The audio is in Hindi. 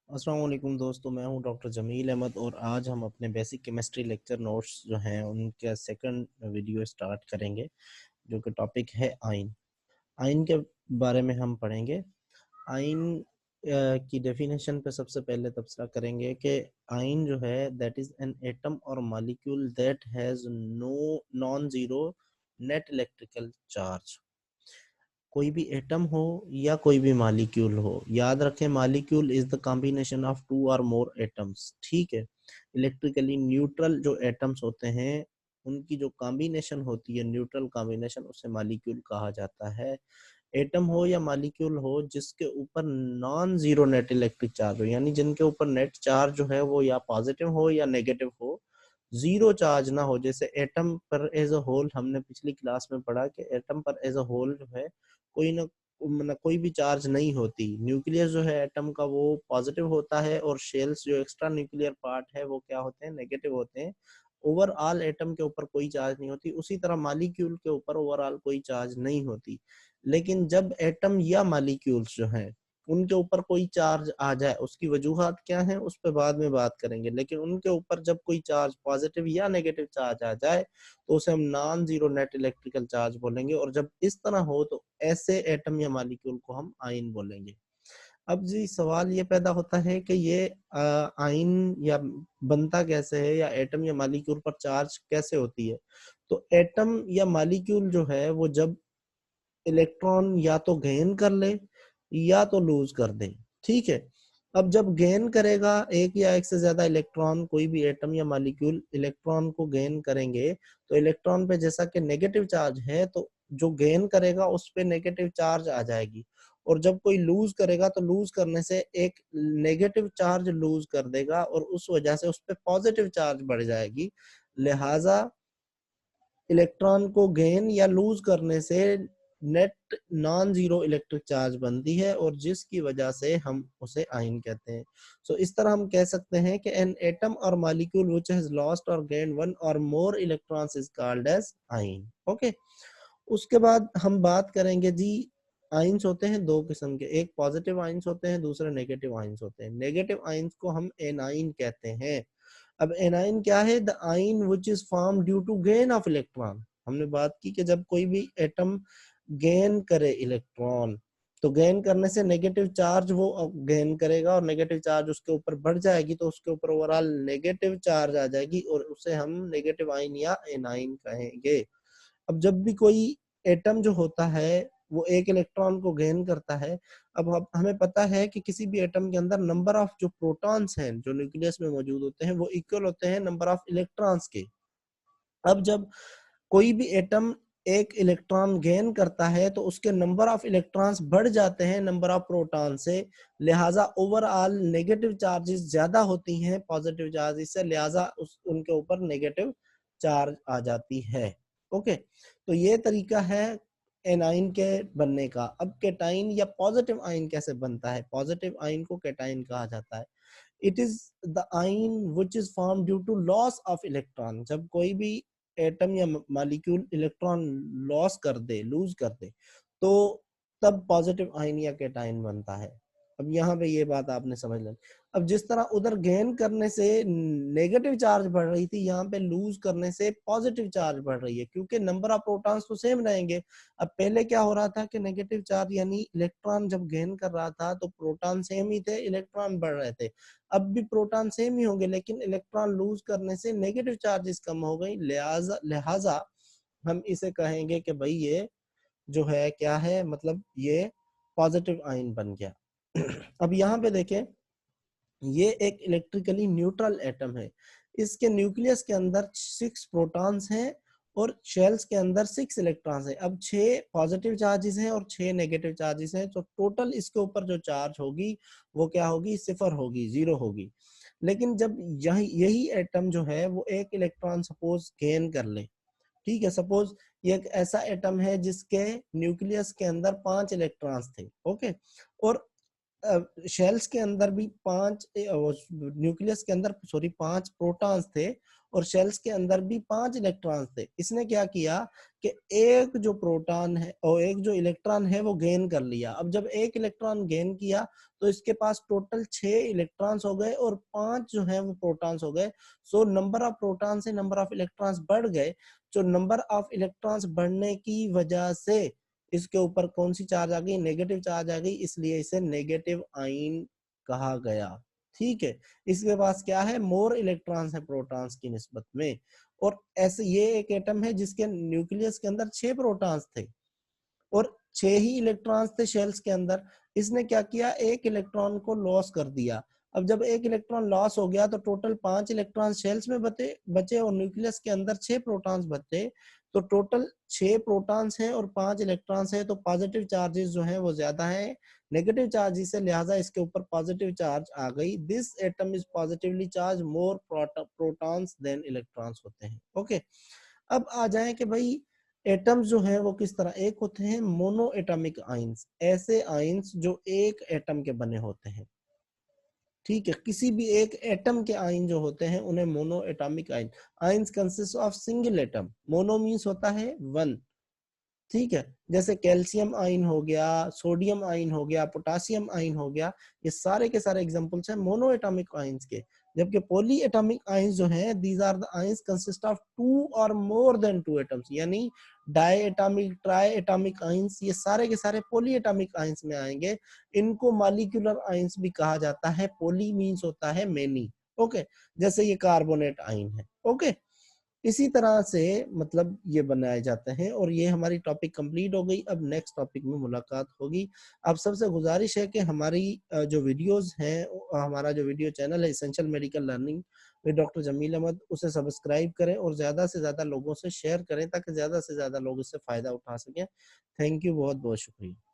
अस्सलाम वालेकुम दोस्तों, मैं हूं डॉक्टर जमील अहमद और आज हम अपने बेसिक केमिस्ट्री लेक्चर नोट्स जो हैं उनका सेकंड वीडियो स्टार्ट करेंगे, जो कि टॉपिक है आयन। आयन के बारे में हम पढ़ेंगे। आयन की डेफिनेशन पे सबसे पहले तबसरा करेंगे कि आयन जो है that is an atom or molecule that has no non zero net electrical charge. कोई भी एटम हो या कोई भी मॉलिक्यूल हो, याद रखें molecule is the combination of two or more atoms. ठीक है, इलेक्ट्रिकली न्यूट्रल जो एटम्स होते हैं उनकी जो कॉम्बिनेशन होती है, न्यूट्रल कॉम्बिनेशन, उसे मॉलिक्यूल कहा जाता है। एटम हो या मॉलिक्यूल हो जिसके ऊपर non zero net electric charge हो, यानी जिनके ऊपर नेट चार्ज जो है वो या पॉजिटिव हो या नेगेटिव हो, जीरो चार्ज ना हो। जैसे एटम पर एज अ होल हमने पिछली क्लास में पढ़ा कि एटम पर एज अ होल जो है कोई ना मतलब कोई भी चार्ज नहीं होती। न्यूक्लियस जो है एटम का वो पॉजिटिव होता है और शेल्स जो एक्स्ट्रा न्यूक्लियर पार्ट है वो क्या होते हैं, नेगेटिव होते हैं। ओवरऑल एटम के ऊपर कोई चार्ज नहीं होती, उसी तरह मॉलिक्यूल के ऊपर ओवरऑल कोई चार्ज नहीं होती। लेकिन जब एटम या मॉलिक्यूल्स जो हैं उनके ऊपर कोई चार्ज आ जाए, उसकी वजूहात क्या है उस पर बाद में बात करेंगे, लेकिन उनके ऊपर जब कोई चार्ज पॉजिटिव या नेगेटिव चार्ज आ जाए तो उसे हम non zero net electrical charge बोलेंगे। और जब इस तरह हो तो ऐसे एटम या मॉलिक्यूल को हम आयन बोलेंगे। अब जी सवाल ये पैदा होता है कि ये आयन या बनता कैसे है, या एटम या मॉलिक्यूल पर चार्ज कैसे होती है। तो एटम या मॉलिक्यूल जो है वो जब इलेक्ट्रॉन या तो गेन कर ले या तो लूज कर दे। ठीक है, अब जब गेन करेगा एक या एक से ज्यादा इलेक्ट्रॉन, कोई भी एटम या मॉलिक्यूल इलेक्ट्रॉन को गेन करेंगे तो इलेक्ट्रॉन पे जैसा कि नेगेटिव चार्ज है तो जो गेन करेगा उस पे नेगेटिव चार्ज आ जाएगी। और जब कोई लूज करेगा तो लूज करने से एक नेगेटिव चार्ज लूज कर देगा और उस वजह से उस पे पॉजिटिव चार्ज बढ़ जाएगी। लिहाजा इलेक्ट्रॉन को गेन या लूज करने से net non zero electric charge बनती है और जिसकी वजह से हम उसे आयन कहते हैं। सो इस तरह हम कह सकते हैं कि an atom or molecule which has lost or gain one or more electrons is called as ion. Okay, उसके बाद हम बात करेंगे जी, आयंस होते हैं दो किस्म के, एक पॉजिटिव आयंस होते हैं, दूसरे नेगेटिव आयंस होते हैं। नेगेटिव आयंस को हम एनाइन कहते हैं। अब एनाइन क्या है? The ion which is form due to gain of electron. हमने बात की कि जब कोई भी एटम गेन करे इलेक्ट्रॉन तो गेन करने से नेगेटिव चार्ज वो गेन करेगा और नेगेटिव चार्ज उसके ऊपर बढ़ जाएगी तो उसके ऊपर ओवरऑल नेगेटिव चार्ज आ जाएगी और उसे हम नेगेटिव आयन या एनाइन कहेंगे। अब जब भी कोई एटम जो होता है वो एक इलेक्ट्रॉन को गेन करता है, अब हमें पता है कि किसी भी एटम के अंदर नंबर ऑफ जो प्रोटॉन्स हैं जो न्यूक्लियस में मौजूद होते हैं वो इक्वल होते हैं नंबर ऑफ इलेक्ट्रॉन्स के। अब जब कोई भी एटम एक इलेक्ट्रॉन गेन करता है तो उसके नंबर ऑफ इलेक्ट्रॉन्स बढ़ जाते हैं नंबर ऑफ प्रोटॉन से। लिहाजा ओवरऑल नेगेटिव चार्जेस ज्यादा होती हैं पॉजिटिव चार्जेस से, लिहाजा उनके ऊपर नेगेटिव चार्ज आ जाती है। ओके, तो ये तरीका है एनाइन के बनने का। अब केटाइन या पॉजिटिव आयन कैसे बनता है? पॉजिटिव आयन को केटाइन कहा जाता है। It is the ion which is form due to loss of electron. जब कोई भी एटम या मॉलिक्यूल इलेक्ट्रॉन लॉस कर दे, लूज कर दे, तो तब पॉजिटिव आयन या केटाइन बनता है। अब यहाँ पे ये बात आपने समझ ली। अब जिस तरह उधर गेन करने से नेगेटिव चार्ज बढ़ रही थी, यहाँ पे लूज करने से पॉजिटिव चार्ज बढ़ रही है, क्योंकि नंबर ऑफ प्रोटॉन्स तो सेम रहेंगे। अब पहले क्या हो रहा था कि नेगेटिव चार्ज यानी इलेक्ट्रॉन जब गेन कर रहा था तो प्रोटॉन सेम ही थे, इलेक्ट्रॉन बढ़ रहे थे। अब भी प्रोटॉन सेम ही होंगे लेकिन इलेक्ट्रॉन लूज करने से नेगेटिव चार्जेस कम हो गई, लिहाजा लिहाजा हम इसे कहेंगे कि भाई ये जो है क्या है, मतलब ये पॉजिटिव आयन बन गया। अब यहाँ पे देखें, ये एक इलेक्ट्रिकली न्यूट्रल एटम है। इसके न्यूक्लियस के अंदर 6 प्रोटॉन्स हैं और शेल्स के अंदर 6 इलेक्ट्रॉन्स हैं। अब 6 पॉजिटिव चार्जेस हैं और 6 नेगेटिव चार्जेस हैं, तो टोटल इसके ऊपर जो चार्ज होगी वो क्या होगी? सिफर होगी, जीरो होगी। लेकिन जब यही एटम जो है वो एक इलेक्ट्रॉन सपोज गेन कर ले, ठीक है, सपोज ये एक ऐसा एटम है जिसके न्यूक्लियस के अंदर 5 इलेक्ट्रॉन्स थे, ओके, और शेल्स के अंदर भी न्यूक्लियस के अंदर सॉरी 5 प्रोटॉन्स थे और शेल्स के अंदर भी 5 इलेक्ट्रॉन्स थे। इसने क्या किया कि एक जो प्रोटॉन है और एक जो इलेक्ट्रॉन है वो गेन कर लिया। अब जब एक इलेक्ट्रॉन गेन किया तो इसके पास टोटल 6 इलेक्ट्रॉन्स हो गए और 5 जो है वो प्रोटॉन्स हो गए। सो नंबर ऑफ प्रोटॉन से नंबर ऑफ इलेक्ट्रॉन्स बढ़ गए। जो नंबर ऑफ इलेक्ट्रॉन्स बढ़ने की वजह से इसके ऊपर कौन सी चार्ज आ गई, नेगेटिव चार्ज आ गई, इसलिए इसे नेगेटिव आयन कहा गया। ठीक है, इसके पास क्या है, मोर इलेक्ट्रॉन्स है प्रोटॉन्स की निस्बत में। और ऐसे ये एक एटम है जिसके न्यूक्लियस के अंदर 6 प्रोटॉन्स थे और 6 ही इलेक्ट्रॉन्स थे शेल्स के अंदर। इसने क्या किया, एक इलेक्ट्रॉन को लॉस कर दिया। अब जब एक इलेक्ट्रॉन लॉस हो गया तो टोटल 5 इलेक्ट्रॉन शेल्स में बचे और न्यूक्लियस के अंदर 6 प्रोटॉन्स बचे। तो टोटल 6 प्रोटॉन्स हैं और 5 इलेक्ट्रॉन्स हैं, तो पॉजिटिव चार्जेस जो हैं वो ज्यादा हैं नेगेटिव चार्जेस से, लिहाजा इसके ऊपर पॉजिटिव चार्ज आ गई। This atom is positively charged, more protons than electrons होते हैं। ओके, अब आ जाए कि भाई एटम्स जो हैं वो किस तरह, एक होते हैं मोनो एटॉमिक आइंस, ऐसे आइंस जो एक एटम के बने होते हैं। ठीक है, किसी भी एक एटम के आयन जो होते हैं उन्हें mono atomic ion, ions consist of single atom. Mono means होता है वन। ठीक है, जैसे कैल्शियम आयन हो गया, सोडियम आयन हो गया, पोटासियम आयन हो गया, ये सारे के सारे एग्जांपल्स हैं मोनो एटॉमिक आयंस के। जबकि पॉली एटॉमिक आयंस जो हैं, these are the ions consist of two or more than two atoms, यानी di atomic, tri atomic ions, ये सारे के सारे पॉली एटॉमिक आयंस में आएंगे। इनको मॉलिक्यूलर आयंस भी कहा जाता है। पॉली मींस होता है मेनी। ओके, जैसे ये कार्बोनेट आयन है। ओके, इसी तरह से मतलब ये बनाए जाते हैं। और ये हमारी टॉपिक कंप्लीट हो गई। अब नेक्स्ट टॉपिक में मुलाकात होगी। अब सबसे गुजारिश है कि हमारी जो वीडियोस हैं, हमारा जो वीडियो चैनल है essential medical learning with doctor Jameel Ahmad, उसे सब्सक्राइब करें और ज़्यादा से ज़्यादा लोगों से शेयर करें ताकि ज़्यादा से ज़्यादा लोग इससे फ़ायदा उठा सकें। थैंक यू, बहुत बहुत शुक्रिया।